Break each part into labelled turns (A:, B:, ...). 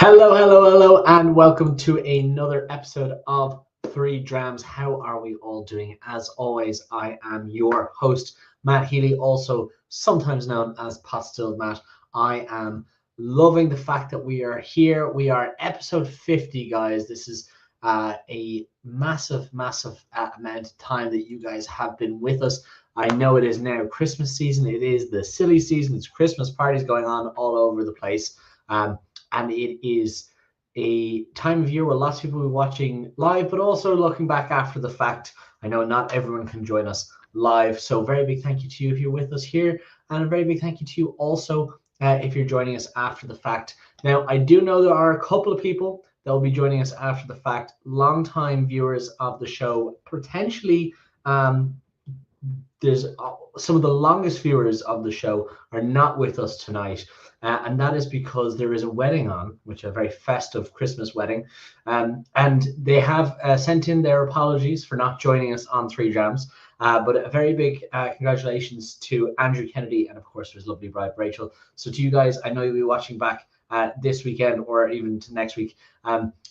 A: Hello, hello, hello, and welcome to another episode of Three Drams. How are we all doing? As always, I am your host, Matt Healy, also sometimes known as Postilled Matt. I am loving the fact that we are here. We are episode 50, guys. This is a massive, massive amount of time that you guys have been with us. I know it is now Christmas season. It is the silly season. It's Christmas parties going on all over the place. And it is a time of year where lots of people will be watching live, but also looking back after the fact. I know not everyone can join us live, so very big thank you to you if you're with us here, and a very big thank you to you also if you're joining us after the fact. Now, I do know there are a couple of people that will be joining us after the fact, long-time viewers of the show, potentially. There's some of the longest viewers of the show are not with us tonight. And that is because there is a wedding on, which is a very festive Christmas wedding. And they have sent in their apologies for not joining us on Three Drams. But a very big congratulations to Andrew Kennedy and, of course, his lovely bride, Rachel. So to you guys, I know you'll be watching back this weekend or even to next week.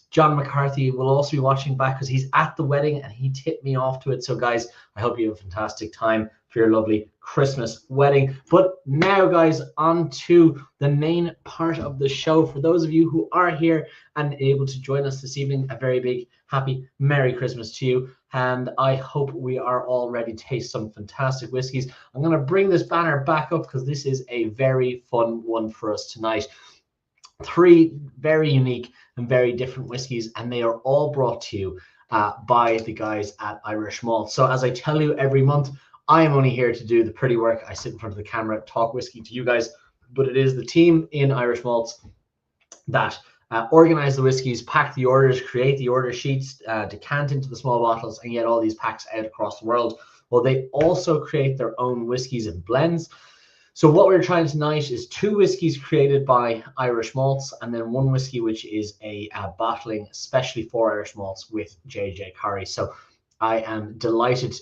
A: John McCarthy will also be watching back because he's at the wedding and he tipped me off to it. So, guys, I hope you have a fantastic time for your lovely Christmas wedding. But now, guys, on to the main part of the show. For those of you who are here and able to join us this evening, a very big, happy, Merry Christmas to you. And I hope we are all ready to taste some fantastic whiskeys. I'm going to bring this banner back up because this is a very fun one for us tonight. Three very unique and very different whiskeys, and they are all brought to you by the guys at Irishmalts. So as I tell you every month, I am only here to do the pretty work. I sit in front of the camera, talk whiskey to you guys, but it is the team in Irishmalts that organize the whiskeys, pack the orders, create the order sheets, decant into the small bottles, and get all these packs out across the world. Well, they also create their own whiskeys and blends. So what we're trying tonight is two whiskeys created by Irishmalts, and then one whiskey which is a bottling especially for Irishmalts with JJ Curry. So I am delighted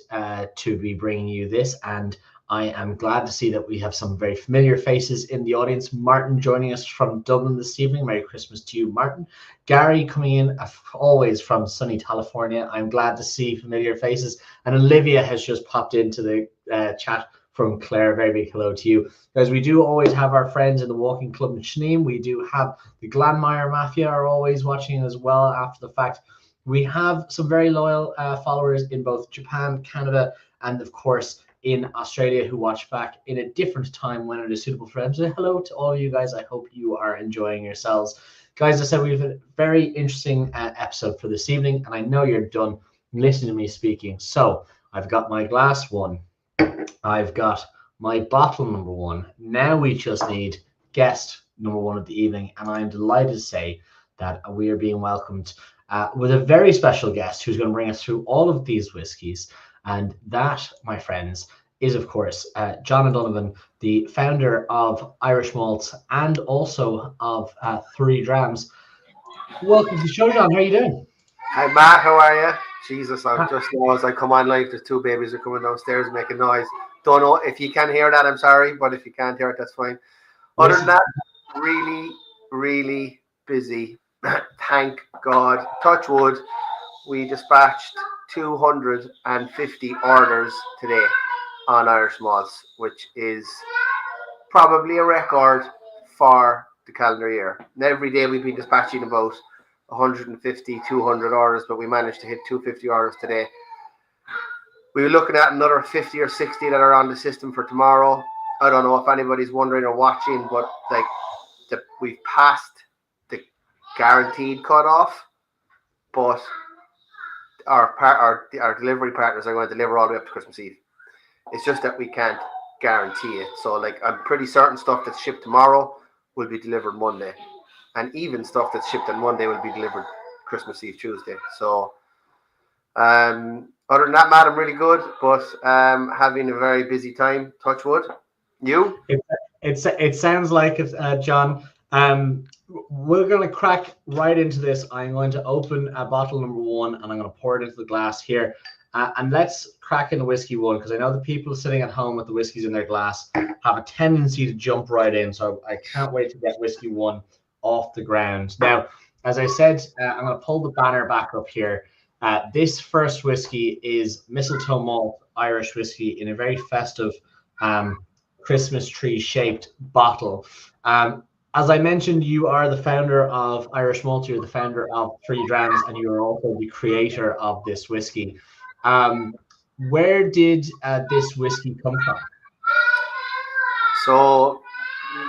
A: to be bringing you this, and I am glad to see that we have some very familiar faces in the audience. Martin joining us from Dublin this evening. Merry Christmas to you, Martin. Gary coming in, always from sunny California. I'm glad to see familiar faces. And Olivia has just popped into the chat from Claire. Very big hello to you. Guys, we do always have our friends in the Walking Club in Shneem. We do have the Glanmire Mafia are always watching as well after the fact. We have some very loyal followers in both Japan, Canada, and of course in Australia who watch back in a different time when it is suitable for them. So hello to all of you guys. I hope you are enjoying yourselves. Guys, I said we have a very interesting episode for this evening, and I know you're done listening to me speaking. So I've got my glass one. I've got my bottle number one. Now we just need guest number one of the evening, and I'm delighted to say that we are being welcomed with a very special guest who's going to bring us through all of these whiskies. And that, my friends, is, of course, John O'Donovan, the founder of Irishmalts and also of Three Drams. Welcome to the show, John. How are you doing?
B: Hi, Matt. How are you? Jesus, I just know as I come on live, there's two babies are coming downstairs making noise. Don't know if you can hear that. I'm sorry, but if you can't hear it, that's fine. Other than that, really, really busy. Thank God. Touch wood. We dispatched 250 orders today on Irishmalts, which is probably a record for the calendar year. And every day we've been dispatching about 150, 200 orders, but we managed to hit 250 orders today. We were looking at another 50 or 60 that are on the system for tomorrow. I don't know if anybody's wondering or watching, but we've passed the guaranteed cutoff, but our delivery partners are going to deliver all the way up to Christmas Eve. It's just that we can't guarantee it. So I'm pretty certain stuff that's shipped tomorrow will be delivered Monday. And even stuff that's shipped on Monday will be delivered Christmas Eve, Tuesday. So other than that, Matt, I'm really good, but having a very busy time. Touch wood. You?
A: It sounds like it, John. We're going to crack right into this. I'm going to open bottle number one, and I'm going to pour it into the glass here. And let's crack in the whiskey one, because I know the people sitting at home with the whiskeys in their glass have a tendency to jump right in. So I can't wait to get whiskey one off the ground. Now, as I said, I'm going to pull the banner back up here. This first whiskey is Mistletoe Malt Irish whiskey in a very festive Christmas tree shaped bottle. As I mentioned, you are the founder of Irishmalts, you're the founder of Three Drams, and you are also the creator of this whiskey. Where did this whiskey come from?
B: So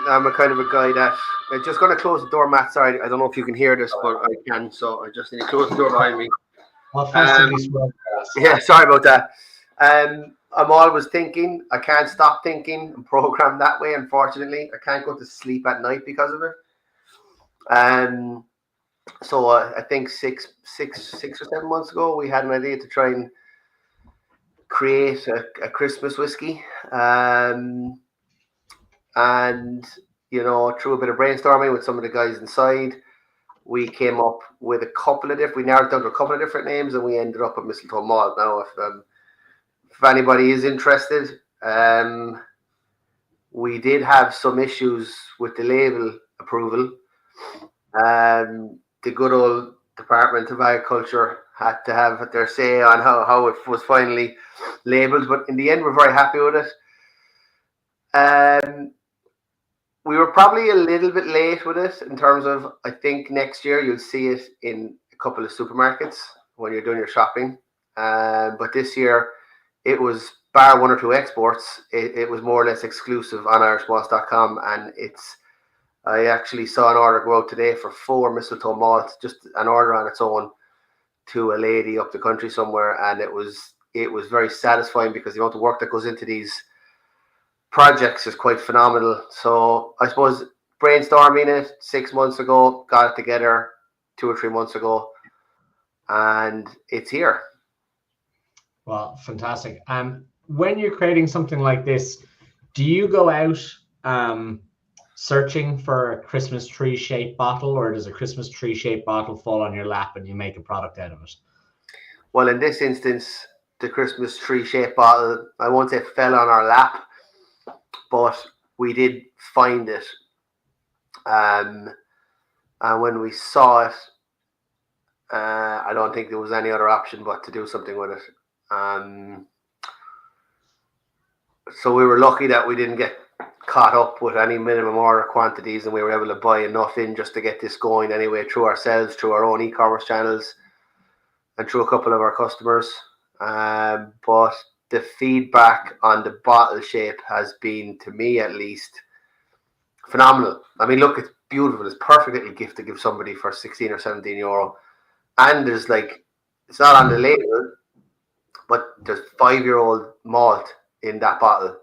B: I'm a kind of a guy that I'm just going to close the door, Matt. Sorry, I don't know if you can hear this, but I can. So I just need to close the door behind me. Yeah, sorry about that. I'm always thinking. I can't stop thinking. I'm programmed that way. Unfortunately, I can't go to sleep at night because of it. So I think six or 7 months ago, we had an idea to try and create a Christmas whiskey. And through a bit of brainstorming with some of the guys inside, we came up with we narrowed down to a couple of different names, and we ended up with Mistletoe Malt. Now, if anybody is interested, we did have some issues with the label approval. The good old Department of Agriculture had to have their say on how it was finally labeled, but in the end, we're very happy with it. We were probably a little bit late with it in terms of, I think next year you'll see it in a couple of supermarkets when you're doing your shopping. But this year it was, bar one or two exports, it was more or less exclusive on Irishmalts.com, and I actually saw an order go out today for 4 Mistletoe Malts, just an order on its own, to a lady up the country somewhere, and it was very satisfying because the amount of work that goes into these projects is quite phenomenal. So I suppose brainstorming it 6 months ago, got it together 2 or 3 months ago, and it's here.
A: Well, fantastic. When you're creating something like this, do you go out searching for a Christmas tree shaped bottle, or does a Christmas tree shaped bottle fall on your lap and you make a product out of it?
B: Well, in this instance, the Christmas tree shaped bottle, I won't say fell on our lap, but we did find it. And when we saw it, I don't think there was any other option but to do something with it. So we were lucky that we didn't get caught up with any minimum order quantities, and we were able to buy enough in just to get this going anyway, through ourselves, through our own e-commerce channels, and through a couple of our customers. But the feedback on the bottle shape has been, to me at least, phenomenal. I mean, look, it's beautiful. It's a perfect little gift to give somebody for 16 or 17 euro. And there's it's not on the label, but there's 5-year-old malt in that bottle.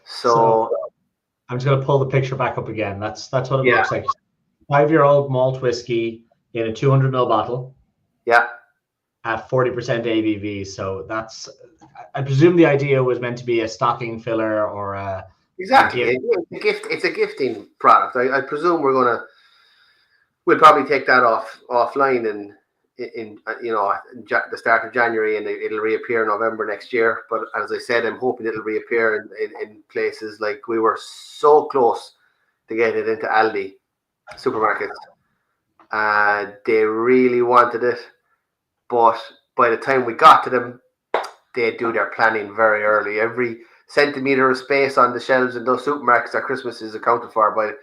B: So
A: I'm just going to pull the picture back up again. That's what it looks like. 5-year-old malt whiskey in a 200 ml bottle.
B: Yeah.
A: At 40% ABV. So that's, I presume the idea was meant to be a stocking filler or a...
B: Exactly. It's a gifting product. I presume we'll probably take that offline in the start of January, and it'll reappear in November next year. But as I said, I'm hoping it'll reappear in places like, we were so close to get it into Aldi supermarkets. They really wanted it, but by the time we got to them, they do their planning very early. Every centimeter of space on the shelves in those supermarkets at Christmas is accounted for by it.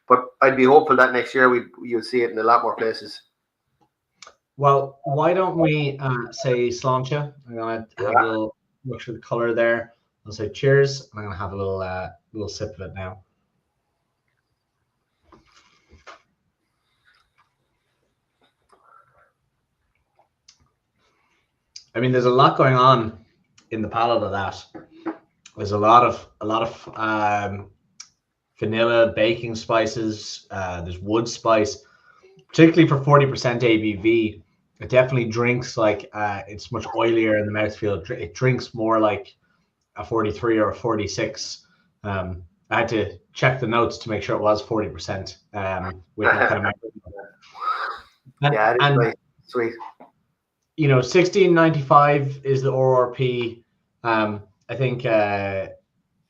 B: But I'd be hopeful that next year you'll see it in a lot more places.
A: Well, why don't we say sláinte? I'm going to have a little look through the color there. I'll say cheers. I'm going to have a little sip of it now. I mean, there's a lot going on in the palate of that. There's a lot of vanilla, baking spices. There's wood spice, particularly for 40% ABV. It definitely drinks like it's much oilier in the mouthfeel. It drinks more like a 43 or a 46. I had to check the notes to make sure it was 40%. With kind of
B: and nice. Sweet.
A: 16.95 is the ORP. I think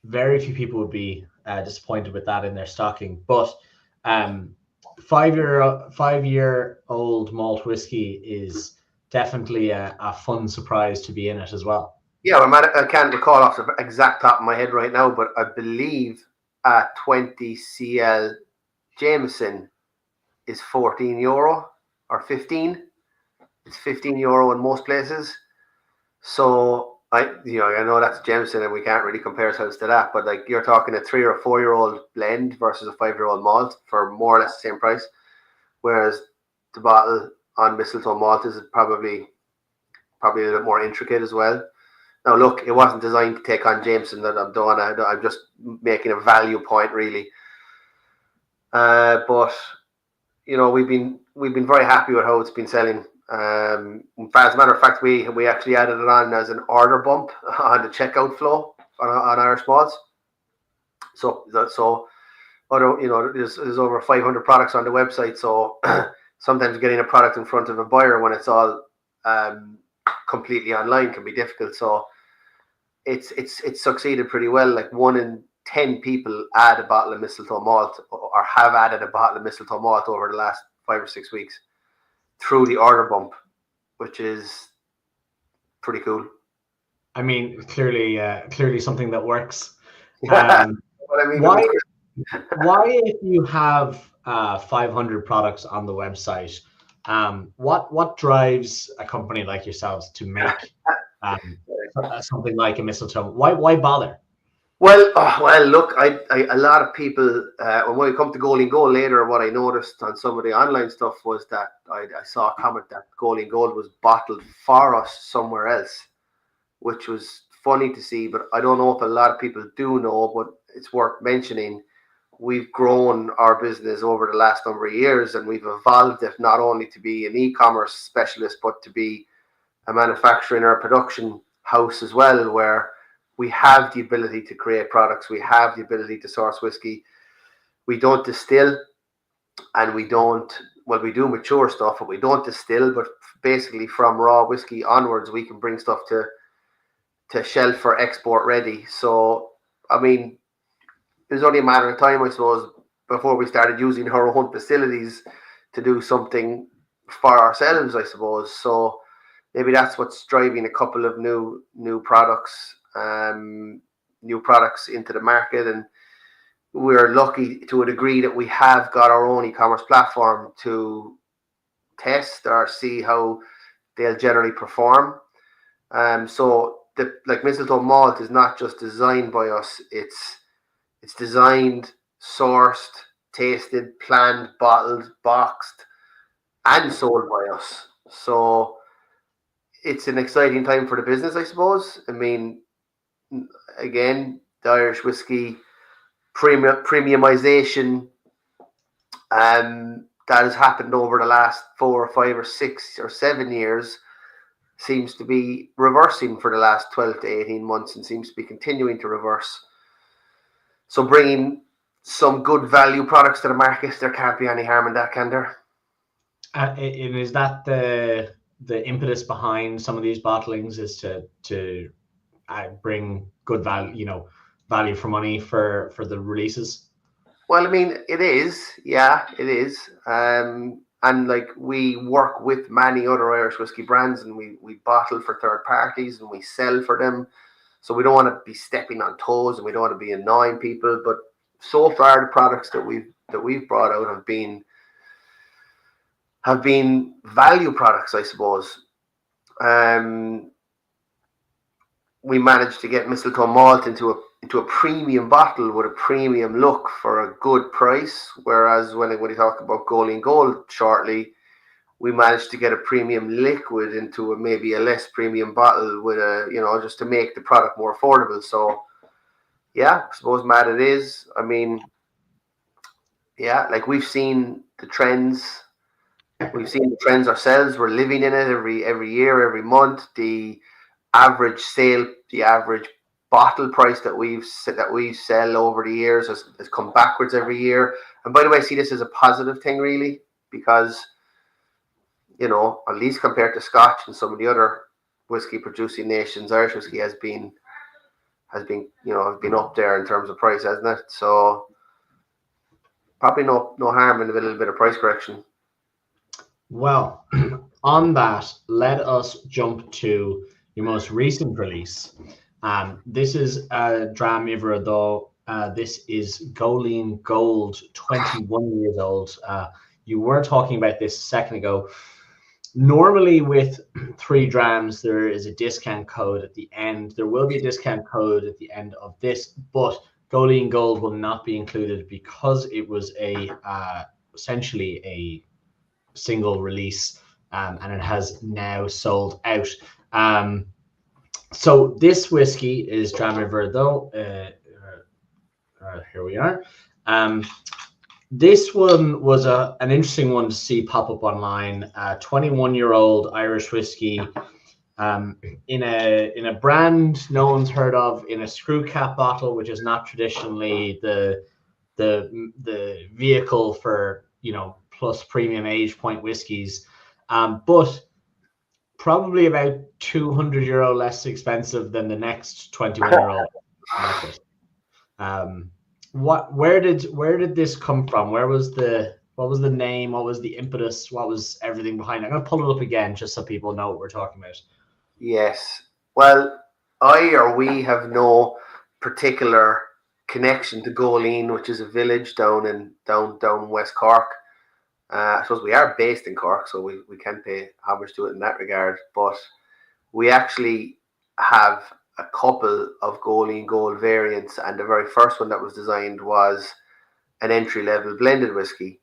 A: very few people would be disappointed with that in their stocking. But Um, 5-year-old malt whiskey is definitely a fun surprise to be in it as well.
B: Yeah, I can't recall off the exact top of my head right now, but I believe 20 CL Jameson is €14 or 15. It's €15 in most places. So I know that's Jameson, and we can't really compare ourselves to that. But like, you're talking a 3 or 4 year old blend versus a 5-year-old malt for more or less the same price, whereas the bottle on mistletoe malt is probably a little bit more intricate as well. Now, look, it wasn't designed to take on Jameson. That I'm doing. I'm just making a value point, really. But we've been very happy with how it's been selling. As a matter of fact, we actually added it on as an order bump on the checkout flow on Irishmalts. So there's over 500 products on the website. So sometimes getting a product in front of a buyer when it's all completely online can be difficult. So it's succeeded pretty well. Like 1 in 10 people add a bottle of mistletoe malt or have added a bottle of mistletoe malt over the last 5 or 6 weeks through the order bump, which is pretty cool.
A: I mean, clearly something that works.
B: Why,
A: if you have 500 products on the website, what drives a company like yourselves to make something like a mistletoe? Why bother?
B: Well, look, a lot of people, when we come to Goal in Goal later, what I noticed on some of the online stuff was that I saw a comment that Goal in Goal was bottled for us somewhere else, which was funny to see, but I don't know if a lot of people do know, but it's worth mentioning. We've grown our business over the last number of years, and we've evolved it not only to be an e-commerce specialist, but to be a manufacturing or production house as well, where we have the ability to create products. We have the ability to source whiskey. We don't distill, and we do mature stuff, but we don't distill. But basically, from raw whiskey onwards, we can bring stuff to shelf for export ready. So, I mean, it was only a matter of time, I suppose, before we started using our own facilities to do something for ourselves, I suppose. So maybe that's what's driving a couple of new products into the market, and we're lucky to a degree that we have got our own e-commerce platform to test or see how they'll generally perform. So like mistletoe malt is not just designed by us; it's designed, sourced, tasted, planned, bottled, boxed, and sold by us. So it's an exciting time for the business, I suppose. I mean, again, the Irish whiskey premiumization that has happened over the last 4 or 5 or 6 or 7 years seems to be reversing for the last 12 to 18 months and seems to be continuing to reverse. So bringing some good value products to the market, there can't be any harm in that, can there?
A: And is that the impetus behind some of these bottlings, is to bring good value for money for the releases?
B: Well, I mean, it is. Yeah, it is. And like, we work with many other Irish whiskey brands, and we bottle for third parties and we sell for them. So we don't want to be stepping on toes, and we don't want to be annoying people. But so far, the products that we've brought out have been value products, I suppose. We managed to get mistletoe malt into a premium bottle with a premium look for a good price. Whereas when you talk about Goal in Goal shortly, we managed to get a premium liquid into maybe a less premium bottle with just to make the product more affordable. So yeah, I suppose, Matt, it is. I mean, yeah, like, we've seen the trends. We've seen the trends ourselves. We're living in it every year, every month. The average bottle price that we sell over the years has come backwards every year. And by the way, I see this as a positive thing, really, because at least compared to Scotch and some of the other whiskey producing nations, Irish whiskey has been up there in terms of price, hasn't it? So probably no harm in a little bit of price correction.
A: Well, on that, let us jump to your most recent release. This is Dram Ivor. This is Goleen Gold, 21 years old. You were talking about this a second ago. Normally with 3 drams, there is a discount code at the end. There will be a discount code at the end of this, but Goleen Gold will not be included because it was essentially a single release, and it has now sold out. So this whiskey is Dram Verdot. Here we are. This one was an interesting one to see pop up online. 21-year-old Irish whiskey, in a brand no one's heard of, in a screw cap bottle, which is not traditionally the vehicle for plus premium age point whiskies, but probably about €200 less expensive than the next 21-year-old market. Where did this come from? What was the name? What was the impetus? What was everything behind it? I'm gonna pull it up again just so people know what we're talking about.
B: Yes. Well, we have no particular connection to Goleen, which is a village down West Cork. I suppose we are based in Cork, so we can pay homage to it in that regard. But we actually have a couple of Goleen Gold variants, and the very first one that was designed was an entry-level blended whiskey.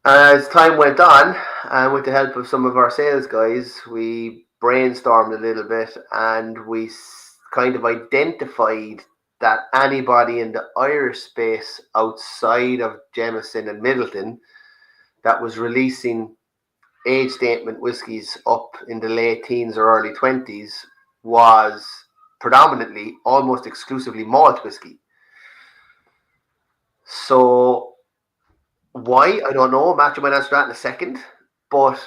B: As time went on, and with the help of some of our sales guys, we brainstormed a little bit, and we kind of identified that anybody in the Irish space outside of Jameson and Middleton that was releasing age statement whiskies up in the late teens or early 20s was predominantly, almost exclusively malt whiskey. So why? I don't know. Matthew might answer that in a second. But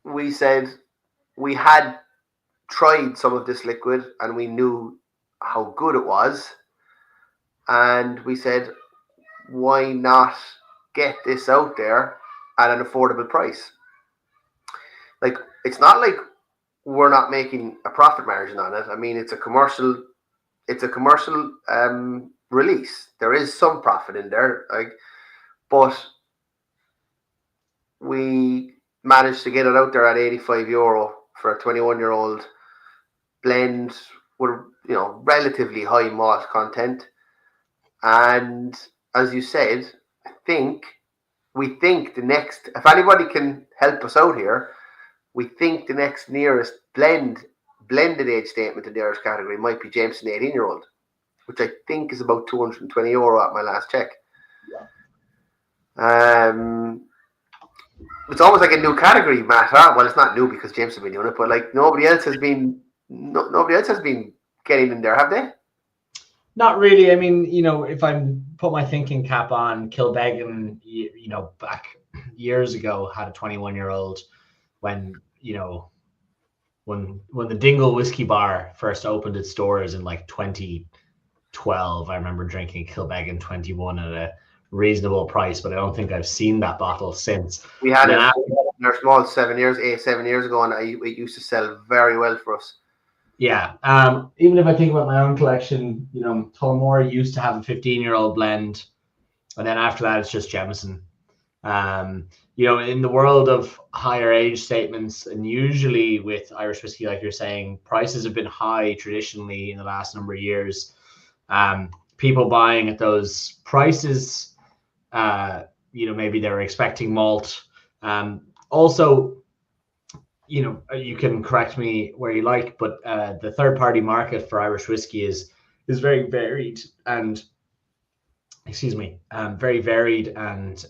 B: we said we had tried some of this liquid and we knew how good it was. And we said, why not get this out there at an affordable price? Like, it's not like we're not making a profit margin on it. I mean, it's a commercial release. There is some profit in there, but we managed to get it out there at €85 for a 21-year-old blend with relatively high malt content. And as you said, we think the next, if anybody can help us out here, we think the next nearest blended age statement in the Irish category might be Jameson 18-year-old, which I think is about €220 at my last check. Yeah. It's almost like a new category, Matt. Well, it's not new because James has been doing it, but like nobody else has been getting in there, have they?
A: Not really. I mean, if I put my thinking cap on, Kilbeggan, back years ago had a 21-year-old when the Dingle Whiskey Bar first opened its doors in like 2012. I remember drinking Kilbeggan 21 at a reasonable price, but I don't think I've seen that bottle since.
B: We had it in our small 7 years ago, and it used to sell very well for us.
A: Yeah. Even if I think about my own collection, Tullamore used to have a 15-year-old blend, and then after that it's just Jameson. In the world of higher age statements, and usually with Irish whiskey, like you're saying, prices have been high traditionally in the last number of years. People buying at those prices, maybe they're expecting malt. Also, you can correct me where you like, but the third-party market for Irish whiskey is very varied and, very varied, and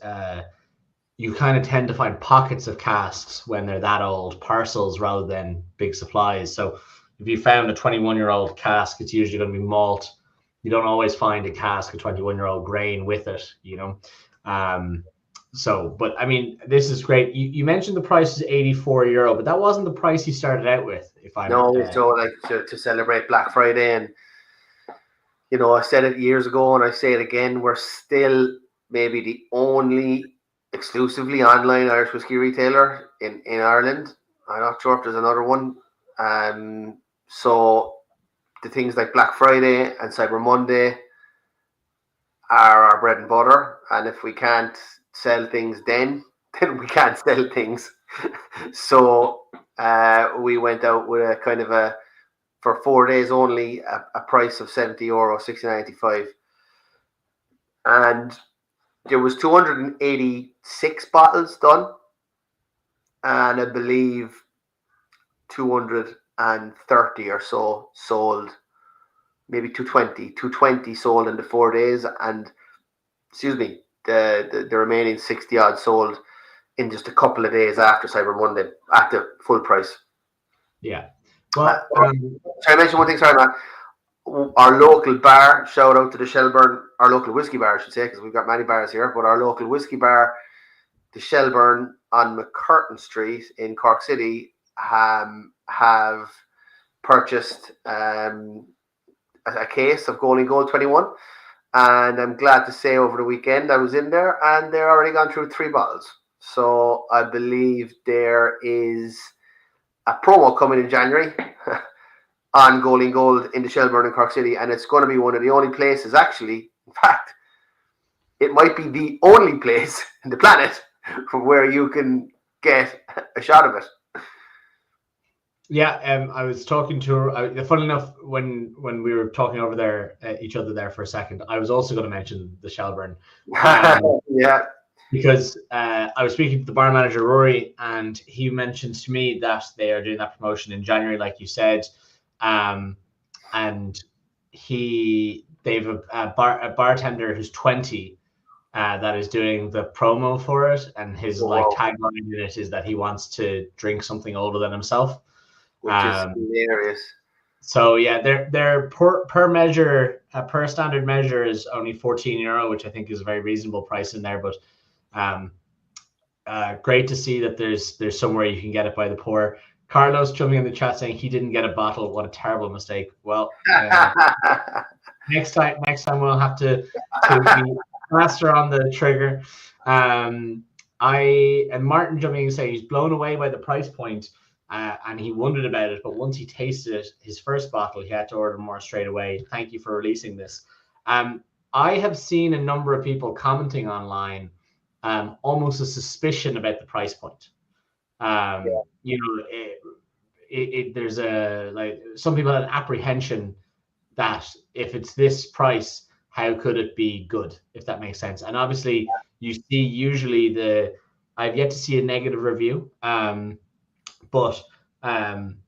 A: you kind of tend to find pockets of casks when they're that old, parcels rather than big supplies. So if you found a 21-year-old cask, it's usually going to be malt. You don't always find a cask of 21-year-old grain with it, but I mean, this is great. You mentioned the price is €84, but that wasn't the price you started out with.
B: To celebrate Black Friday, and I said it years ago and I say it again. We're still maybe the only exclusively online Irish whiskey retailer in Ireland. I'm not sure if there's another one. So the things like Black Friday and Cyber Monday are our bread and butter. And if we can't sell things then we can't sell things. So we went out with a kind of for 4 days only, a price of €70, 69.85. And there was 286 bottles done. And I believe 230 or so sold, maybe 220 sold in the 4 days. And, excuse me, the remaining 60 odd sold in just a couple of days after Cyber Monday at the full price.
A: Yeah. Well,
B: can I mention one thing? Sorry, man. Our local bar, shout out to the Shelburne, our local whiskey bar, I should say, because we've got many bars here, but our local whiskey bar, the Shelburne on McCurtain Street in Cork City, have purchased a case of Gold 21. And I'm glad to say over the weekend I was in there and they're already gone through 3 bottles. So I believe there is a promo coming in January on Gold in the Shelburne in Cork City, and it's going to be one of the only places, actually, in fact, it might be the only place in the planet where you can get a shot of it.
A: Yeah, I was talking to her. Funny enough, when we were talking over there, each other there for a second, I was also going to mention the Shelburne.
B: Yeah.
A: Because I was speaking to the bar manager, Rory, and he mentioned to me that they are doing that promotion in January, like you said. And they've a bartender who's 20 that is doing the promo for it, and his tagline in it is that he wants to drink something older than himself,
B: which is hilarious.
A: So yeah, their per measure, per standard measure is only €14, which I think is a very reasonable price in there. But great to see that there's somewhere you can get it by the pour. Carlos jumping in the chat saying he didn't get a bottle. What a terrible mistake. Well, next time we'll have to be faster on the trigger. And Martin jumping in saying he's blown away by the price point, and he wondered about it. But once he tasted it, his first bottle, he had to order more straight away. Thank you for releasing this. I have seen a number of people commenting online, almost a suspicion about the price point. There's some people had an apprehension that if it's this price, how could it be good, if that makes sense? And obviously you see usually I've yet to see a negative review, but I'm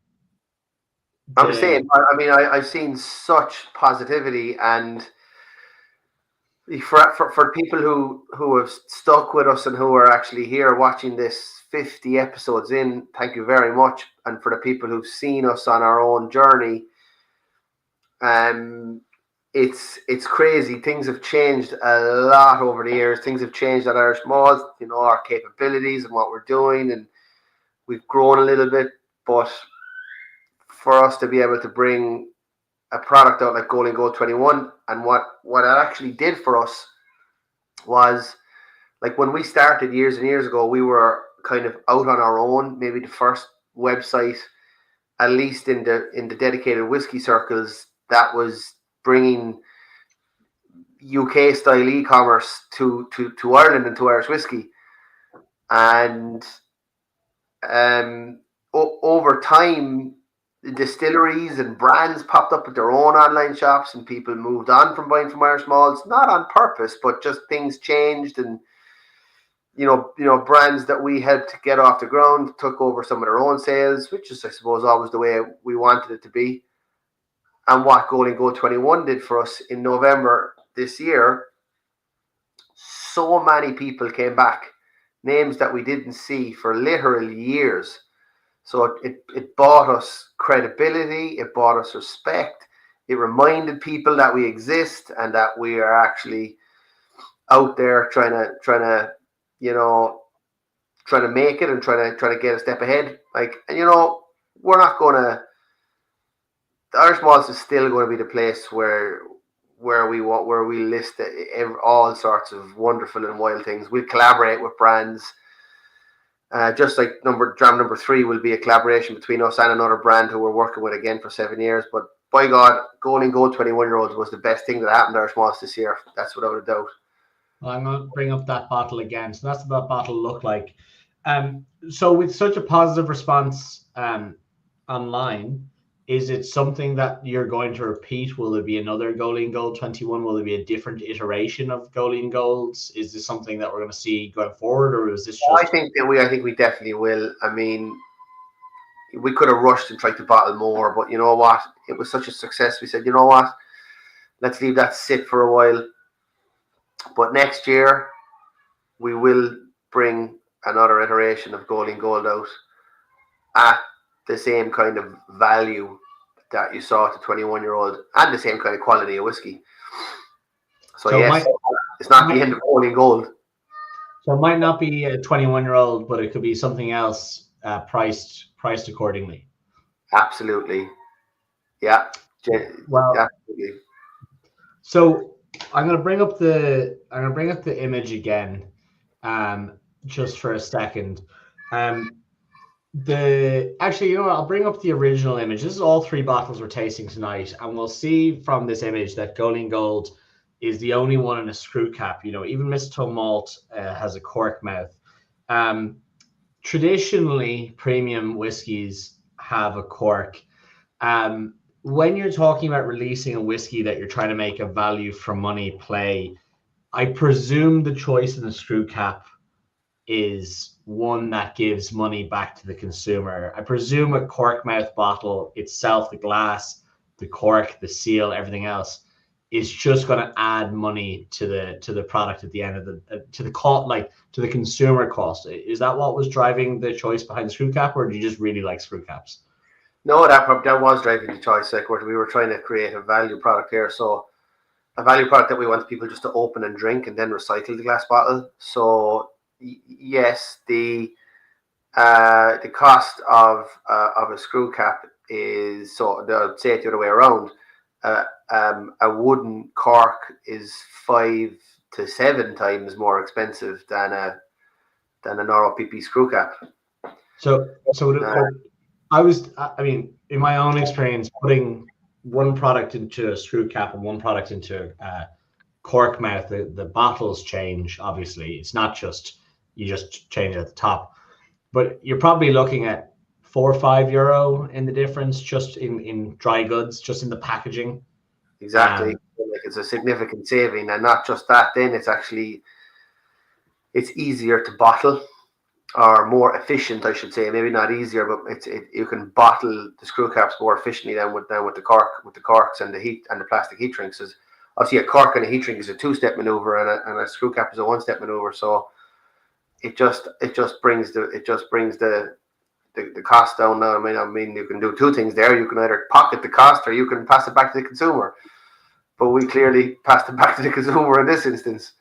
B: saying, I mean, I've seen such positivity, and for people who have stuck with us and who are actually here watching this 50 episodes in, thank you very much. And for the people who've seen us on our own journey, it's crazy. Things have changed a lot over the years. Things have changed at Irishmalts, our capabilities and what we're doing, and we've grown a little bit. But for us to be able to bring a product out like Gold 21, and what it actually did for us was, like, when we started years and years ago, we were kind of out on our own. Maybe the first website, at least in the dedicated whiskey circles, that was bringing UK style e-commerce to Ireland and to Irish whiskey. And over time, distilleries and brands popped up with their own online shops, and people moved on from buying from Irishmalts, not on purpose, but just things changed, and brands that we helped to get off the ground took over some of their own sales, which is, I suppose, always the way we wanted it to be. And what Gold 21 did for us in November this year, so many people came back, names that we didn't see for literally years. So it bought us credibility, it bought us respect, it reminded people that we exist and that we are actually out there trying to make it and trying to get a step ahead. We're not gonna. The Irishmalts is still going to be the place where where we list all sorts of wonderful and wild things. We'll collaborate with brands. Just like Dram number 3 will be a collaboration between us and another brand who we're working with again for 7 years. But by God, Golden Gold 21-year-olds was the best thing that happened to Irishmalts this year. That's without a doubt.
A: Well, I'm going to bring up that bottle again. So that's what that bottle looked like. So with such a positive response online, is it something that you're going to repeat? Will there be another Golden Gold 21? Will there be a different iteration of Golden Golds? Is this something that we're going to see going forward, or is this just?
B: I think we definitely will. I mean, we could have rushed and tried to bottle more, but you know what? It was such a success. We said, you know what? Let's leave that sit for a while. But next year, we will bring another iteration of Golden Gold out at the same kind of value that you saw at the 21-year-old and the same kind of quality of whiskey. So yes, it's not the end of Golden Gold.
A: So it might not be a 21-year-old, but it could be something else priced accordingly.
B: Absolutely. Yeah.
A: Well,
B: absolutely.
A: So I'm going to bring up the image again, just for a second. Actually, you know what? I'll bring up the original image. This is all 3 bottles we're tasting tonight, and we'll see from this image that Golden Gold is the only one in a screw cap. You know, even Mistletoe Malt has a cork mouth. Traditionally, premium whiskies have a cork. When you're talking about releasing a whiskey that you're trying to make a value for money play, I presume the choice in the screw cap is one that gives money back to the consumer. I presume a cork mouth bottle itself, the glass, the cork, the seal, everything else, is just going to add money to the product at the end of to the consumer cost. Is that what was driving the choice behind the screw cap, or do you just really like screw caps?
B: No, that was driving the choice. Like we were trying to create a value product here, so a value product that we want people just to open and drink and then recycle the glass bottle. So yes, the cost of a screw cap is, so they'll say it the other way around. A wooden cork is 5 to 7 times more expensive than a normal PP screw cap.
A: I mean, in my own experience, putting one product into a screw cap and one product into a cork mouth, the bottles change. Obviously, it's not just you just change at the top, but you're probably looking at €4 or €5 in the difference just in dry goods, just in the packaging.
B: Exactly. Like it's a significant saving, and not just that. Then it's easier to bottle, or more efficient, I should say. Maybe not easier, but you can bottle the screw caps more efficiently than with the corks and the heat and the plastic heat drinks. Obviously, a cork and a heat drink is a 2-step maneuver, and a screw cap is a 1-step maneuver. So it just brings the cost down. Now, I mean, you can do 2 things there. You can either pocket the cost, or you can pass it back to the consumer. But we clearly passed it back to the consumer in this instance.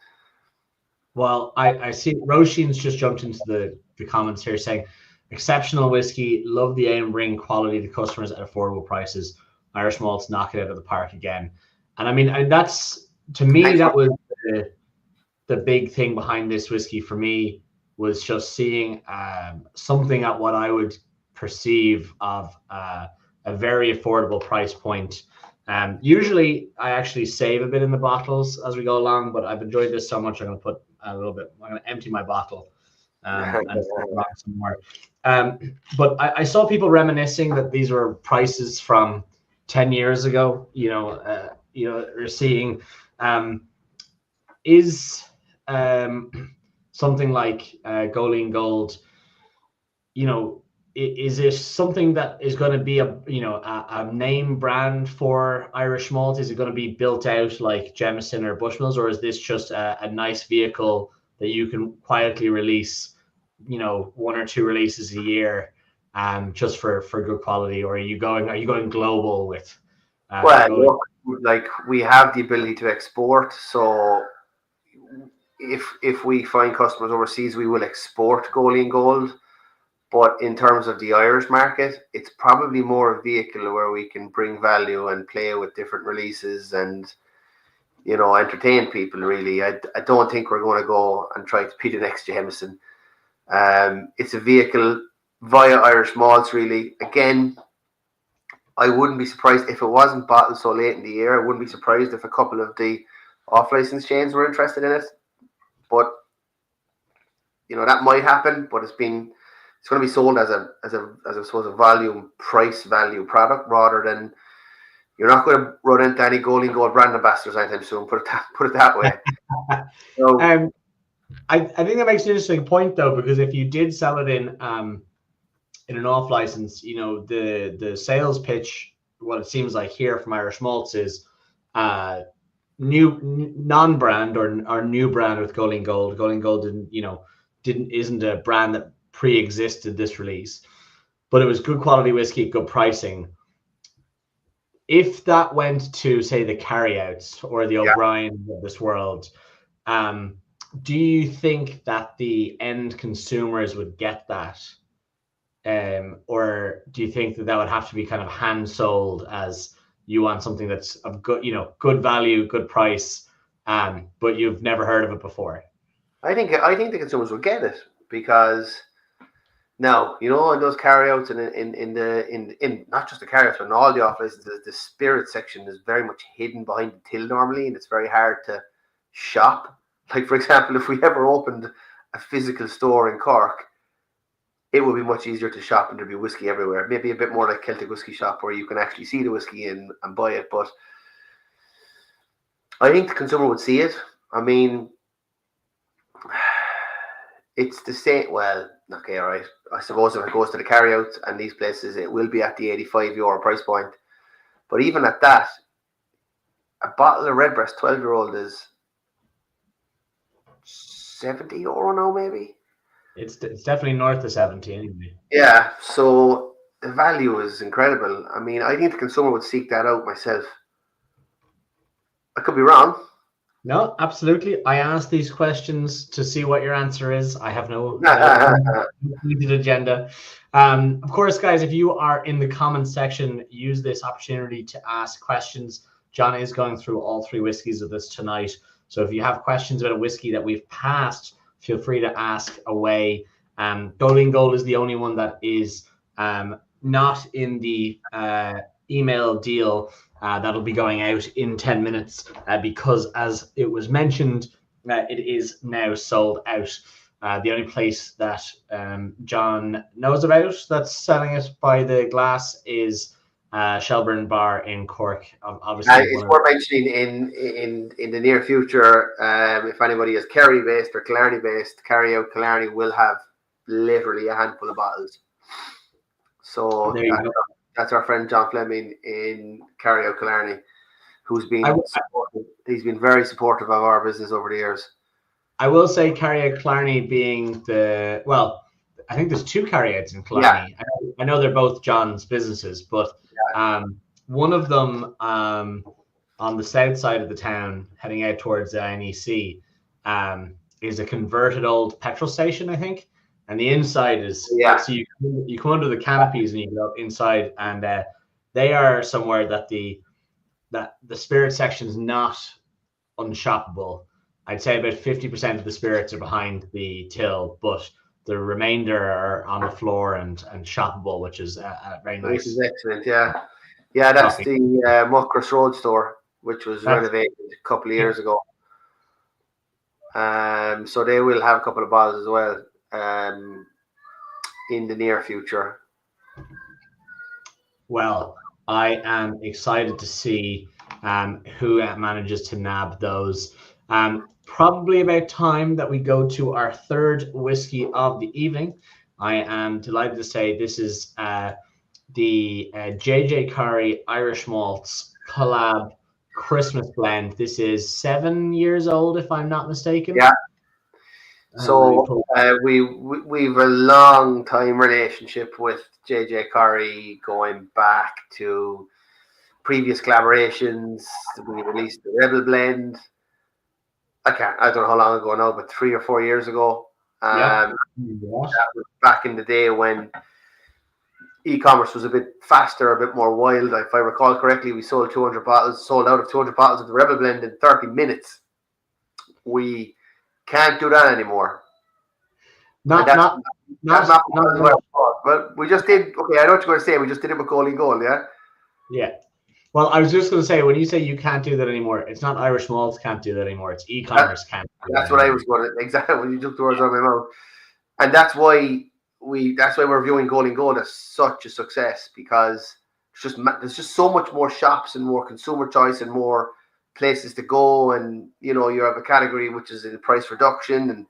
A: Well, I see Roisin's just jumped into the comments here saying, exceptional whiskey, love the aim, bring quality to customers at affordable prices. Irish malts knock it out of the park again. And I mean, that's, to me, that was the big thing behind this whiskey for me, was just seeing something at what I would perceive of a very affordable price point. Usually I actually save a bit in the bottles as we go along, but I've enjoyed this so much, I'm going to put a little bit, I'm going to empty my bottle and some more. But I saw people reminiscing that these were prices from 10 years ago. We're seeing something like Golden Gold, is it something that is going to be a name brand for Irish malt? Is it going to be built out like Jameson or Bushmills, or is this just a nice vehicle that you can quietly release, 1 or 2 releases a year, just for good quality? Or are you going global with?
B: Look, like we have the ability to export, so if we find customers overseas, we will export Golden Gold. But in terms of the Irish market, it's probably more a vehicle where we can bring value and play with different releases and entertain people. Really, I don't think we're going to go and try to be the next Jameson. It's a vehicle via Irish malts. Really, again, I wouldn't be surprised if it wasn't bottled so late in the year. I wouldn't be surprised if a couple of the off-license chains were interested in it. But that might happen. But it's going to be sold as a volume price value product rather than. You're not going to run into any Gold brand ambassadors anytime soon. Put it that way. So,
A: I think that makes an interesting point though, because if you did sell it in an off license, the sales pitch, what it seems like here from Irish Malts is new non-brand or new brand with Gold. Gold isn't a brand that pre-existed this release, but it was good quality whiskey, good pricing. If that went to, say, the carryouts or the O'Brien of this world, do you think that the end consumers would get that? Or do you think that would have to be kind of hand sold as you want something that's of good, good value, good price, but you've never heard of it before?
B: I think the consumers will get it because now, in those carryouts and in not just the carryouts, but in all the off licenses, the spirit section is very much hidden behind the till normally, and it's very hard to shop. Like, for example, if we ever opened a physical store in Cork, it would be much easier to shop and there'd be whiskey everywhere. Maybe a bit more like Celtic Whiskey Shop where you can actually see the whiskey and buy it. But I think the consumer would see it. I mean, it's the same. Well, okay, all right. I suppose if it goes to the carryout and these places, it will be at the €85 price point. But even at that, a bottle of Redbreast 12-year-old is €70 now, maybe.
A: It's definitely north of 70 anyway.
B: Yeah, so the value is incredible. I mean, I think the consumer would seek that out myself. I could be wrong.
A: No, absolutely. I asked these questions to see what your answer is. I have no agenda. Of course, guys, if you are in the comments section, use this opportunity to ask questions. John is going through all three whiskeys of this tonight. So if you have questions about a whiskey that we've passed, feel free to ask away. Gold is the only one that is not in the email deal. That'll be going out in 10 minutes because, as it was mentioned, it is now sold out. The only place that John knows about that's selling it by the glass is Shelburne Bar in Cork. Obviously,
B: it's worth mentioning in the near future, if anybody is Kerry-based or Killarney-based, Carry-out Killarney will have literally a handful of bottles. So that's our friend John Fleming in Carry-out Killarney, who's been he's been very supportive of our business over the years.
A: I will say Carry-out Killarney being I think there's two Carry-outs in Killarney. Yeah. I know they're both John's businesses, but one of them on the south side of the town, heading out towards NEC, is a converted old petrol station, I think. And the inside is so you come under the canopies and you go inside, and they are somewhere that the spirit section is not unshoppable. I'd say about 50% of the spirits are behind the till, but the remainder are on the floor and shoppable, which is very nice.
B: Which is excellent, yeah. Yeah, that's the Muckross Road store, which was renovated a couple of years ago. So they will have a couple of bottles as well in the near future.
A: Well, I am excited to see who manages to nab those. Probably about time that we go to our third whiskey of the evening. I am delighted to say this is the JJ Curry Irish Malts Collab Christmas blend. This is 7 years old, if I'm not mistaken.
B: Yeah. So we've a long time relationship with JJ Curry, going back to previous collaborations. We released the Rebel blend. I don't know how long ago now, but 3 or 4 years ago. That was back in the day when e-commerce was a bit faster, a bit more wild. If I recall correctly, we sold 200 bottles, sold out of 200 bottles of the Rebel Blend in 30 minutes. We can't do that anymore.
A: Not
B: well, we just did. Okay, I know what you're going to say. We just did it with Goalie Goal, yeah.
A: Yeah. Well, I was just going to say, when you say you can't do that anymore, it's not Irish malts can't do that anymore. It's e-commerce can't.
B: That's what I was going to exactly when you took the words out of my mouth, and that's why we're viewing Goalie Goal as such a success, because there's just so much more shops and more consumer choice and more places to go, and you have a category which is in price reduction, and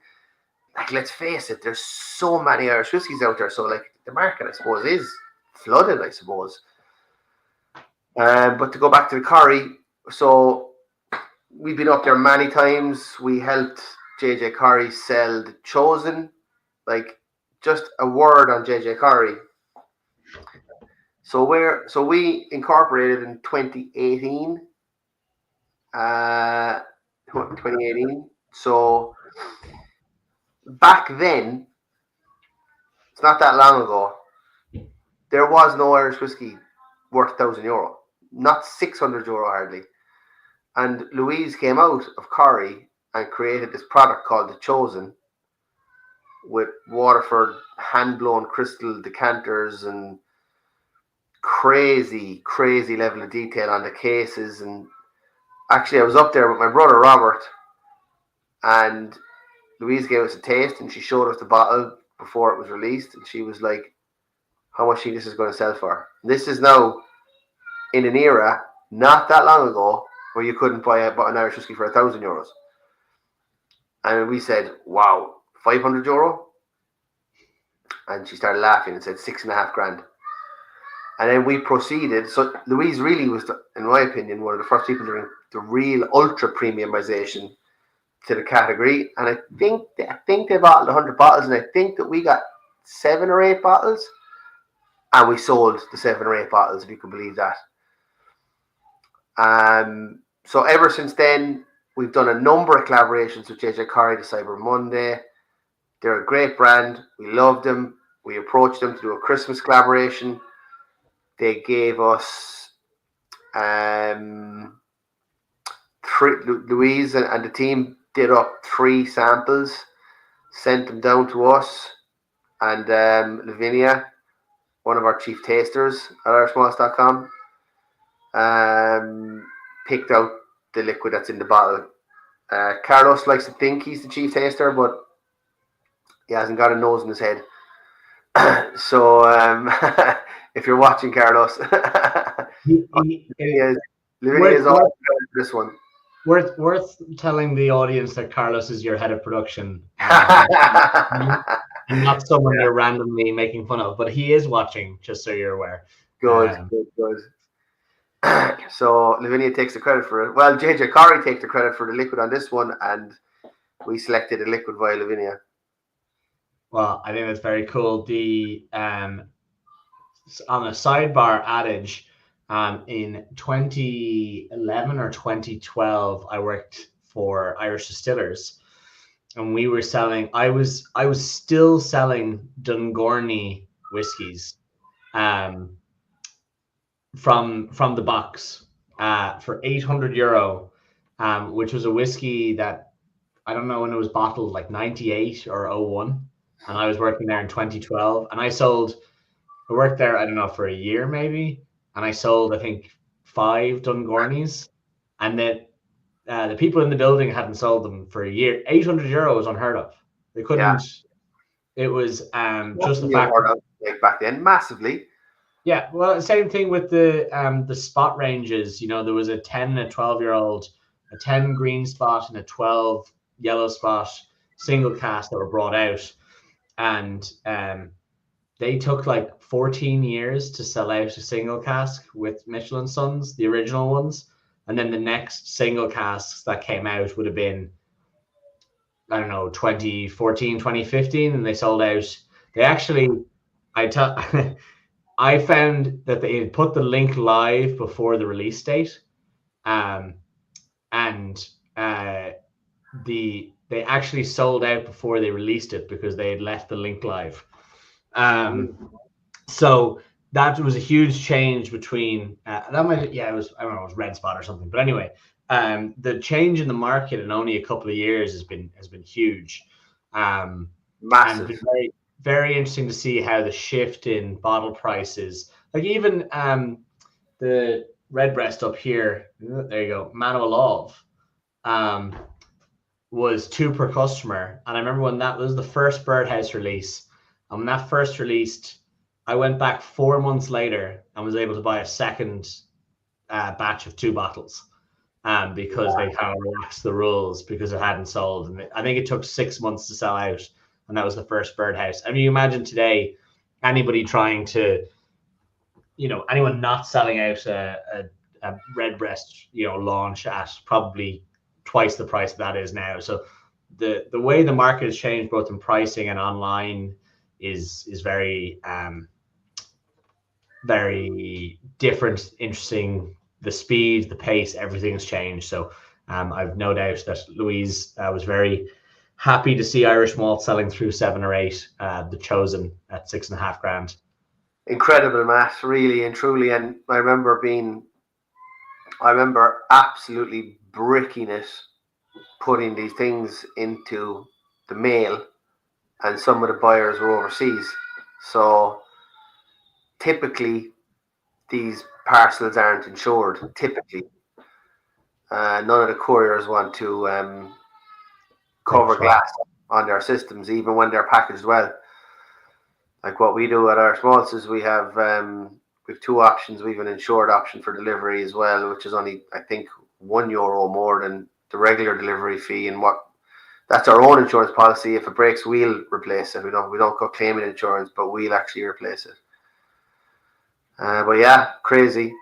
B: like, let's face it, there's so many Irish whiskies out there, so like the market, I suppose, is flooded, I suppose. But to go back to the Corrie, so we've been up there many times. We helped JJ Corrie sell the Chosen. Like, just a word on JJ Corrie. So we incorporated in 2018. 2018. So back then, it's not that long ago, there was no Irish whiskey worth €1,000, not €600 hardly. And Louise came out of Corrie and created this product called the Chosen, with Waterford hand-blown crystal decanters and crazy level of detail on the cases. And actually, I was up there with my brother Robert, and Louise gave us a taste, and she showed us the bottle before it was released, and she was like, how much this is going to sell for? And this is now in an era not that long ago where you couldn't buy an Irish whiskey for €1,000. And we said, wow, €500? And she started laughing and said $6.5 grand. And then we proceeded. So Louise really was, in my opinion, one of the first people to bring the real ultra premiumization to the category. And I think they bottled 100 bottles, and I think that we got 7 or 8 bottles, and we sold the 7 or 8 bottles, if you can believe that. So ever since then, we've done a number of collaborations with JJ Corrie, the Cyber Monday. They're a great brand. We love them. We approached them to do a Christmas collaboration. They gave us Louise and the team did up 3 samples, sent them down to us, and Lavinia, one of our chief tasters at Irishmalts.com, picked out the liquid that's in the bottle. Carlos likes to think he's the chief taster, but he hasn't got a nose in his head. So if you're watching, Carlos, Lavinia is all this one.
A: Worth telling the audience that Carlos is your head of production, and not someone you're randomly making fun of, but he is watching, just so you're aware.
B: Good. So Lavinia takes the credit for it. Well, JJ Corrie takes the credit for the liquid on this one, and we selected a liquid via Lavinia.
A: Well, I think that's very cool. The on a sidebar adage, in 2011 or 2012, I worked for Irish Distillers, and we were selling. I was still selling Dungorney whiskies, from the box, for €800, which was a whiskey that I don't know when it was bottled, like 98 or 01. And I was working there in 2012, and I worked there, I don't know, for a year maybe, and I sold, I think, 5 Dungorneys, and then the people in the building hadn't sold them for a year. €800 was unheard of. They couldn't. Yeah. It was just the fact
B: that back then massively.
A: Yeah, well, same thing with the spot ranges. There was a 10 and a 12-year-old, a 10 green spot and a 12 yellow spot single cask that were brought out. And they took like 14 years to sell out a single cask with Michelin Sons, the original ones. And then the next single casks that came out would have been, I don't know, 2014, 2015, and they sold out. They actually, I found that they had put the link live before the release date. They actually sold out before they released it because they had left the link live. So that was a huge change between that might it was I don't know, it was Red Spot or something, but anyway, the change in the market in only a couple of years has been huge, and
B: Massive.
A: been very very interesting to see how the shift in bottle prices, like even the Redbreast up here, there you go, Manual Love, was 2 per customer, and I remember when that was the first Birdhouse release, and when that first released, I went back 4 months later and was able to buy a second batch of 2 bottles, because they kind of relaxed the rules because it hadn't sold, and I think it took 6 months to sell out, and that was the first Birdhouse. I mean, you imagine today anybody trying to, anyone not selling out a Redbreast, launch at probably twice the price that is now. So the way the market has changed both in pricing and online is very very different, interesting. The speed, the pace, everything has changed. So I've no doubt that Louise was very happy to see Irish Malt selling through 7 or 8, the Chosen at 6.5 grand.
B: Incredible, Matt, really and truly. And I remember absolutely bricking it, putting these things into the mail, and some of the buyers were overseas. So typically these parcels aren't insured. Typically, none of the couriers want to cover glass on their systems, even when they're packaged well. Like what we do at Irishmalts is we have 2 options. We have an insured option for delivery as well, which is only, I think, €1 more than the regular delivery fee. And that's our own insurance policy. If it breaks, we'll replace it. We don't go claiming insurance, but we'll actually replace it. But yeah, crazy.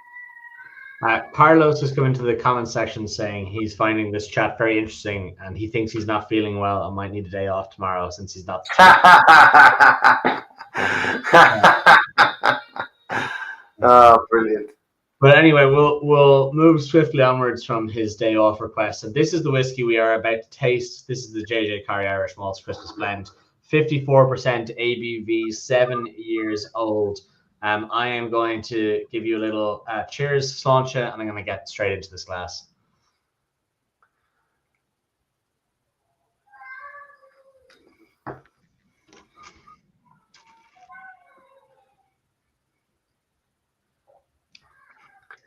A: Carlos has come into the comment section saying he's finding this chat very interesting, and he thinks he's not feeling well and might need a day off tomorrow since he's not.
B: Oh, brilliant.
A: But anyway, we'll move swiftly onwards from his day off request. And this is the whiskey we are about to taste. This is the JJ Carey Irish Malts Christmas Blend, 54% ABV, 7 years old. I am going to give you a little cheers, sláinte, and I'm going to get straight into this glass.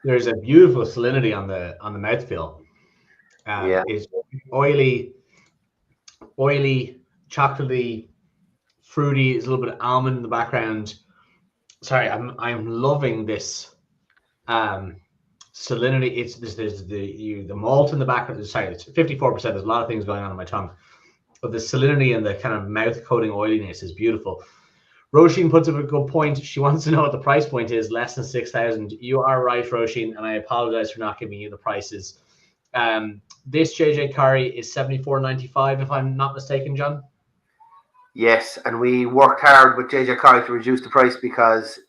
A: There's a beautiful salinity on the mouthfeel. It's oily, chocolatey, fruity. There's a little bit of almond in the background. Sorry, I'm loving this salinity. There's the malt in the background. Sorry, it's 54%. There's a lot of things going on in my tongue, but the salinity and the kind of mouth coating oiliness is beautiful. Roisin puts up a good point. She wants to know what the price point is, less than 6,000. You are right, Roisin, and I apologize for not giving you the prices. This JJ Carey is $74.95, if I'm not mistaken, John.
B: Yes, and we worked hard with JJ Carey to reduce the price because,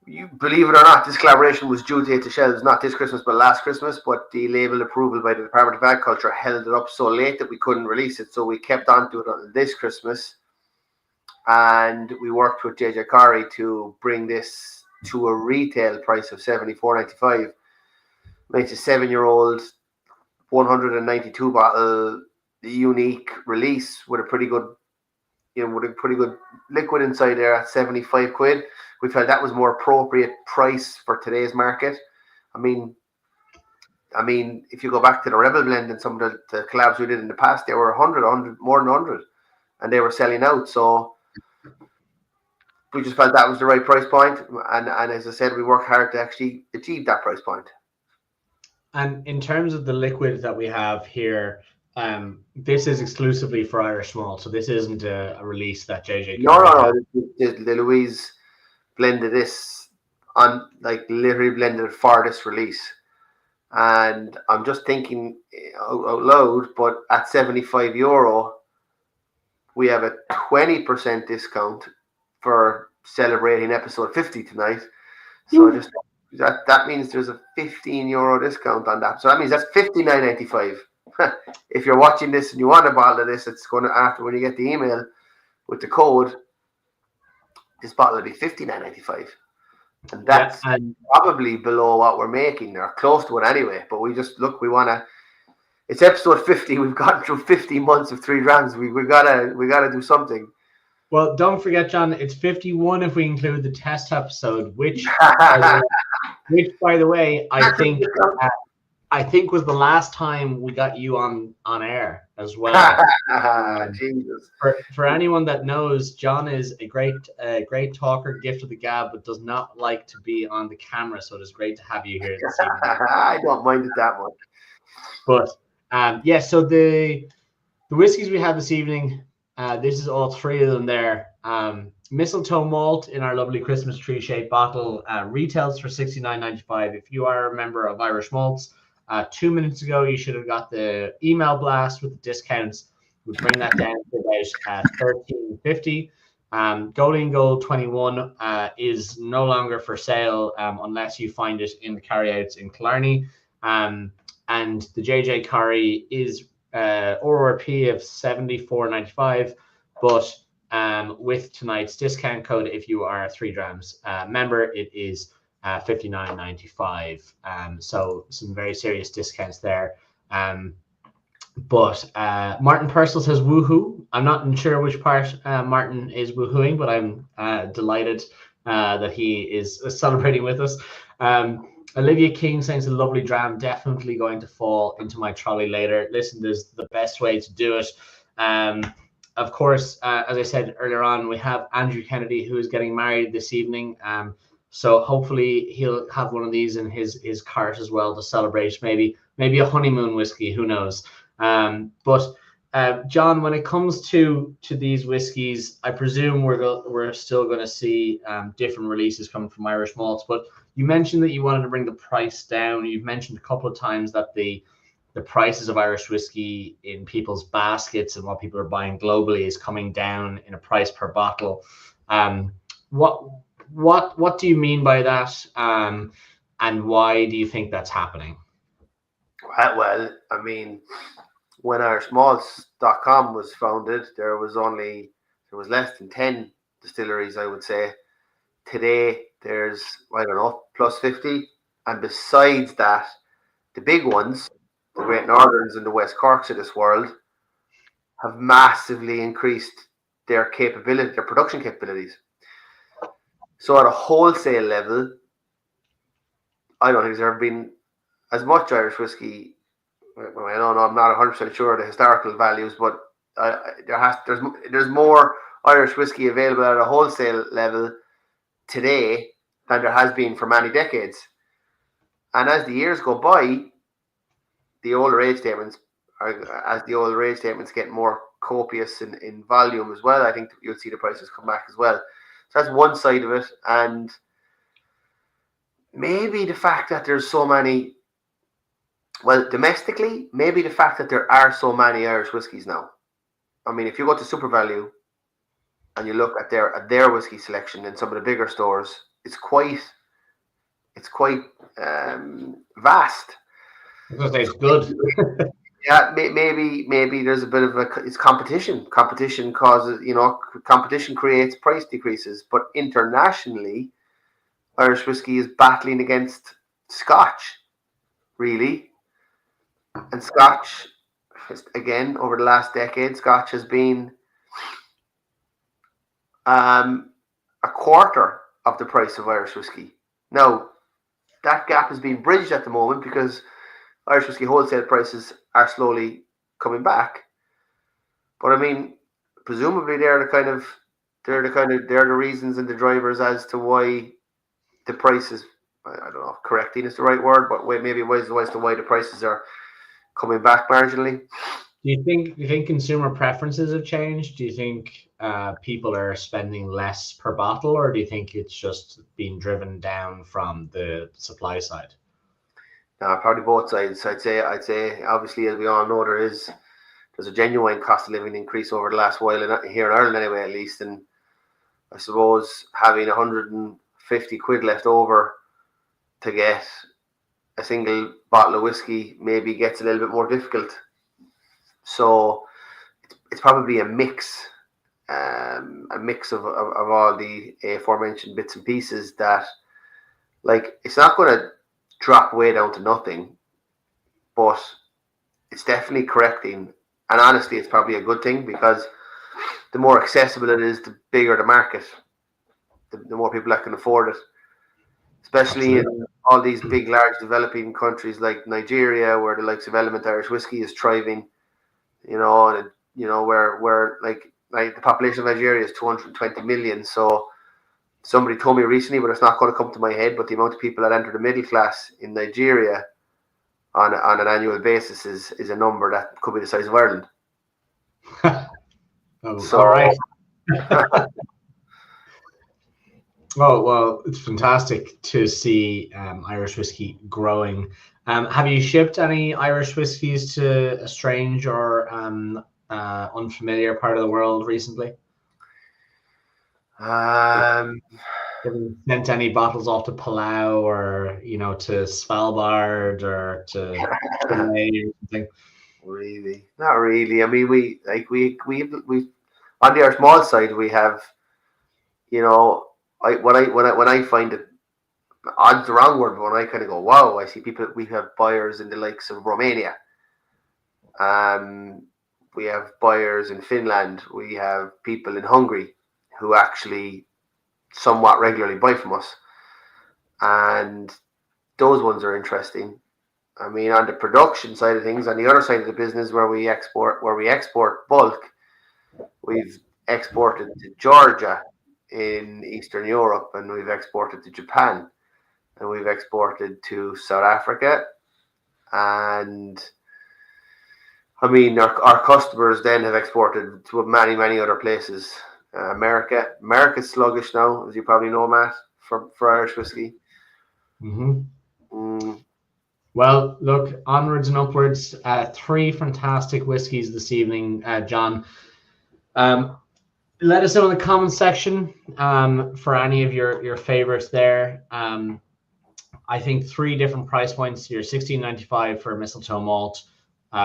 B: you believe it or not, this collaboration was due to hit the shelves not this Christmas but last Christmas, but the label approval by the Department of Agriculture held it up so late that we couldn't release it, so we kept on to it until this Christmas, and we worked with JJ Carey to bring this to a retail price of $74.95. Makes a 7-year-old 192 bottle unique release with a pretty good liquid inside there at 75 quid. We felt that was more appropriate price for today's market. I mean, if you go back to the Rebel Blend and some of the collabs we did in the past, they were 100, more than 100, and they were selling out. So we just felt that was the right price point. And as I said, we worked hard to actually achieve that price point. And
A: in terms of the liquid that we have here, this is exclusively for Irish Malt, so this isn't a release that JJ.
B: No. The Louise blended this on, like, literally blended it for this release, and I'm just thinking out loud. But at €75, we have a 20% discount for celebrating episode 50 tonight. So just that means there's a €15 discount on that. So that means that's $59.95. If you're watching this and you want a bottle of this, it's going to, after when you get the email with the code, this bottle will be $59.95, and that's probably below what we're making, or close to it anyway. But we just look, we want to. It's episode 50. We've gone through 50 months of 3 Drams. We gotta do something.
A: Well, don't forget, John. It's 51 if we include the test episode, which by the way, I think was the last time we got you on air as well.
B: Jesus.
A: For anyone that knows, John is a great talker, gift of the gab, but does not like to be on the camera. So it is great to have you here this evening.
B: I don't mind it that much.
A: But so the whiskeys we have this evening, this is all 3 of them there. Mistletoe malt in our lovely Christmas tree shaped bottle retails for $69.95. If you are a member of Irishmalts, 2 minutes ago you should have got the email blast with the discounts. We bring that down to about $13.50. Golding Gold 21 is no longer for sale unless you find it in the carryouts in Killarney. And the JJ Curry is ORP of $74.95, but with tonight's discount code, if you are a 3 Drams member, it is $59.95. So some very serious discounts there. But Martin Purcell says woohoo. I'm not sure which part Martin is woohooing, but I'm delighted that he is celebrating with us. Olivia King saying it's a lovely dram, definitely going to fall into my trolley later. Listen, there's the best way to do it. Of course, as I said earlier on, we have Andrew Kennedy, who is getting married this evening. So hopefully he'll have one of these in his cart as well to celebrate. Maybe a honeymoon whiskey, who knows? But John, when it comes to these whiskies, I presume we're still going to see different releases coming from Irishmalts. But you mentioned that you wanted to bring the price down. You've mentioned a couple of times that the prices of Irish whiskey in people's baskets and what people are buying globally is coming down in a price per bottle. What do you mean by that? And why do you think that's happening?
B: Well, I mean, when Irishmalts.com was founded, there was less than 10 distilleries, I would say. Today, there's, I don't know, plus 50. And besides that, the big ones, the Great Northerns and the West Corks of this world, have massively increased their production capabilities. So at a wholesale level, I don't think there's ever been as much Irish whiskey. Well, I don't know, I'm not 100% sure of the historical values, but there's more Irish whiskey available at a wholesale level today than there has been for many decades. And as the years go by, the older age statements get more copious in volume as well, I think you'll see the prices come back as well. So that's one side of it. And maybe the fact that there's so many, well, domestically, maybe the fact that there are so many Irish whiskies now. I mean, if you go to Super Value and you look at their whiskey selection in some of the bigger stores, it's quite vast.
A: It's good.
B: Yeah, maybe there's a bit of it's competition. Competition causes, competition creates price decreases. But internationally, Irish whiskey is battling against Scotch, really. And Scotch, again, over the last decade, Scotch has been a quarter of the price of Irish whiskey. Now, that gap is being bridged at the moment because Irish whiskey wholesale prices are slowly coming back. But I mean, presumably they're the reasons and the drivers as to why the prices, I don't know if correcting is the right word, but maybe as to why the prices are coming back marginally.
A: Do you think consumer preferences have changed? Do you think people are spending less per bottle, or do you think it's just being driven down from the supply side?
B: Probably both sides. I'd say obviously, as we all know, there's a genuine cost of living increase over the last while here in Ireland anyway, at least. And I suppose having 150 quid left over to get a single bottle of whiskey maybe gets a little bit more difficult. So it's probably a mix a mix of all the aforementioned bits and pieces that, like, it's not going to drop way down to nothing, but it's definitely correcting. And honestly, it's probably a good thing, because the more accessible it is, the bigger the market, the more people that can afford it, especially in all these big, large developing countries like Nigeria, where the likes of Element Irish whiskey is thriving, and where like the population of Nigeria is 220 million. So somebody told me recently, but it's not going to come to my head, but the amount of people that enter the middle class in Nigeria on an annual basis is a number that could be the size of Ireland.
A: So, all right. Oh, well, it's fantastic to see Irish whiskey growing. Have you shipped any Irish whiskies to a strange or unfamiliar part of the world recently? Have you sent any bottles off to Palau, or to Svalbard, or to Chile or something?
B: Really, not really. I mean, we on the Irishmalts side, we have, when I find it, odd's the wrong word, but when I kind of go, wow, I see people. We have buyers in the likes of Romania. We have buyers in Finland. We have people in Hungary who actually somewhat regularly buy from us, and those ones are interesting. I mean, on the production side of things, on the other side of the business, where we export bulk, we've exported to Georgia in Eastern Europe, and we've exported to Japan, and we've exported to South Africa, and I mean, our customers then have exported to many, many other places. America's sluggish now, as you probably know, Matt, for Irish whiskey.
A: Mm-hmm. Well, look, onwards and upwards. 3 fantastic whiskies this evening, John. Let us know in the comment section for any of your favorites there. I think 3 different price points. Your $16.95 for Mistletoe Malt.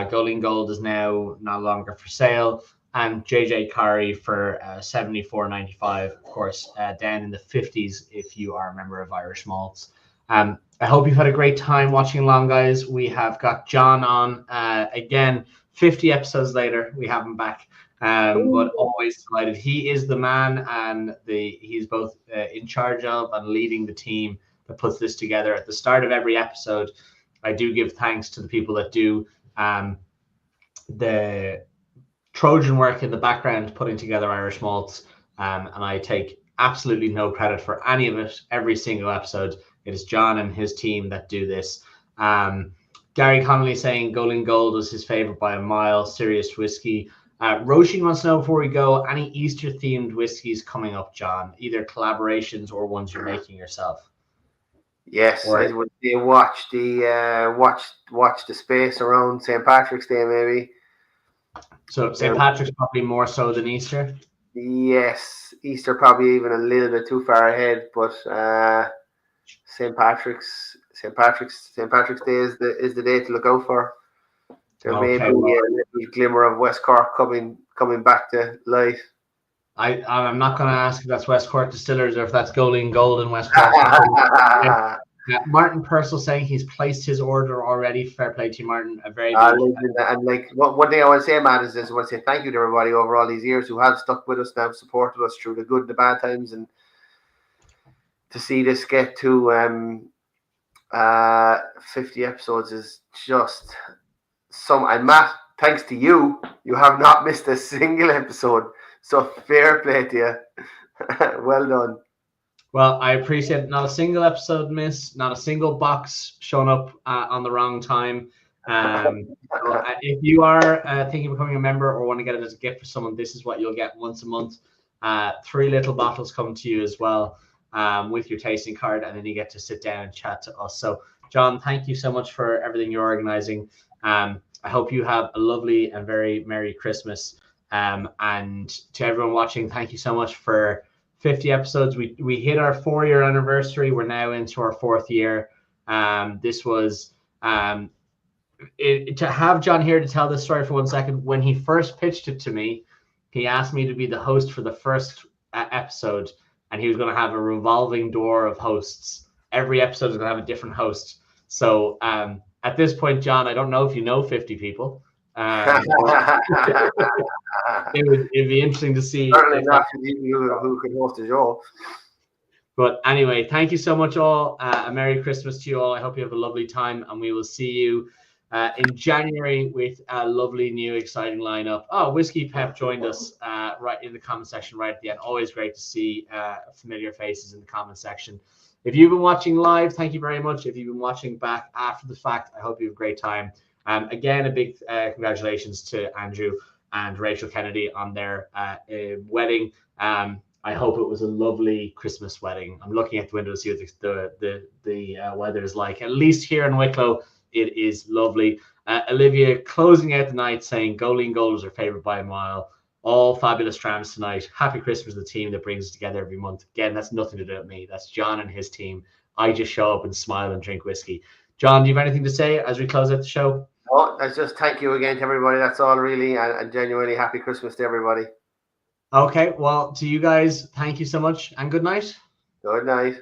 A: Golding Gold is now no longer for sale. And JJ Carey for $74.95, of course, down in the 50s if you are a member of Irishmalts. I hope you've had a great time watching along, guys. We have got John on again, 50 episodes later. We have him back, but always delighted. He is the man, and he's both in charge of and leading the team that puts this together. At the start of every episode, I do give thanks to the people that do the Trojan work in the background putting together Irishmalts, and I take absolutely no credit for any of it. Every single episode, it is John and his team that do this. Gary Connolly saying Golding Gold was his favorite by a mile. Serious whiskey. Roisin wants to know, before we go, any Easter themed whiskeys coming up, John? Either collaborations or ones you're making yourself.
B: Yes, I would say watch the space around St. Patrick's Day, maybe.
A: So St. Patrick's probably more so than Easter.
B: Yes, Easter probably even a little bit too far ahead, but St. Patrick's Day is the day to look out for. There may be a little glimmer of West Cork coming back to light.
A: I'm not going to ask if that's West Cork Distillers or if that's Golding Gold in West Cork. Martin Purcell saying he's placed his order already. Fair play to you, Martin. A very good.
B: And like one thing I want to say, Matt, is I want to say thank you to everybody over all these years who have stuck with us and have supported us through the good and the bad times, and to see this get to 50 episodes is just some. And Matt, thanks to you, you have not missed a single episode. So fair play to you. Well done.
A: Well, I appreciate it. Not a single episode missed, not a single box shown up on the wrong time. If you are thinking of becoming a member or want to get it as a gift for someone, this is what you'll get once a month. 3 little bottles come to you as well with your tasting card, and then you get to sit down and chat to us. So, John, thank you so much for everything you're organizing. I hope you have a lovely and very Merry Christmas. And to everyone watching, thank you so much for 50 episodes. We hit our 4-year anniversary. We're now into our 4th year. This was to have John here to tell this story for 1 second. When he first pitched it to me, he asked me to be the host for the first episode, and he was going to have a revolving door of hosts. Every episode is going to have a different host. So at this point, John, I don't know if you know 50 people. It'd be interesting to see.
B: Certainly not who can host the show.
A: But anyway, thank you so much, all. A Merry Christmas to you all. I hope you have a lovely time, and we will see you in January with a lovely new exciting lineup. Oh, Whiskey Pep joined us right in the comment section right at the end. Always great to see familiar faces in the comment section. If you've been watching live, thank you very much. If you've been watching back after the fact, I hope you have a great time. Again, a big congratulations to Andrew and Rachel Kennedy on their wedding. I hope it was a lovely Christmas wedding. I'm looking at the window to see what the weather is like. At least here in Wicklow, it is lovely. Olivia closing out the night saying, "Goalie goal was her favorite by a mile. All fabulous Drams tonight. Happy Christmas to the team that brings us together every month." Again, that's nothing to do with me. That's John and his team. I just show up and smile and drink whiskey. John, do you have anything to say as we close out the show?
B: No, that's just thank you again to everybody. That's all really, and genuinely happy Christmas to everybody.
A: Okay, well, to you guys, thank you so much and good night.
B: Good night.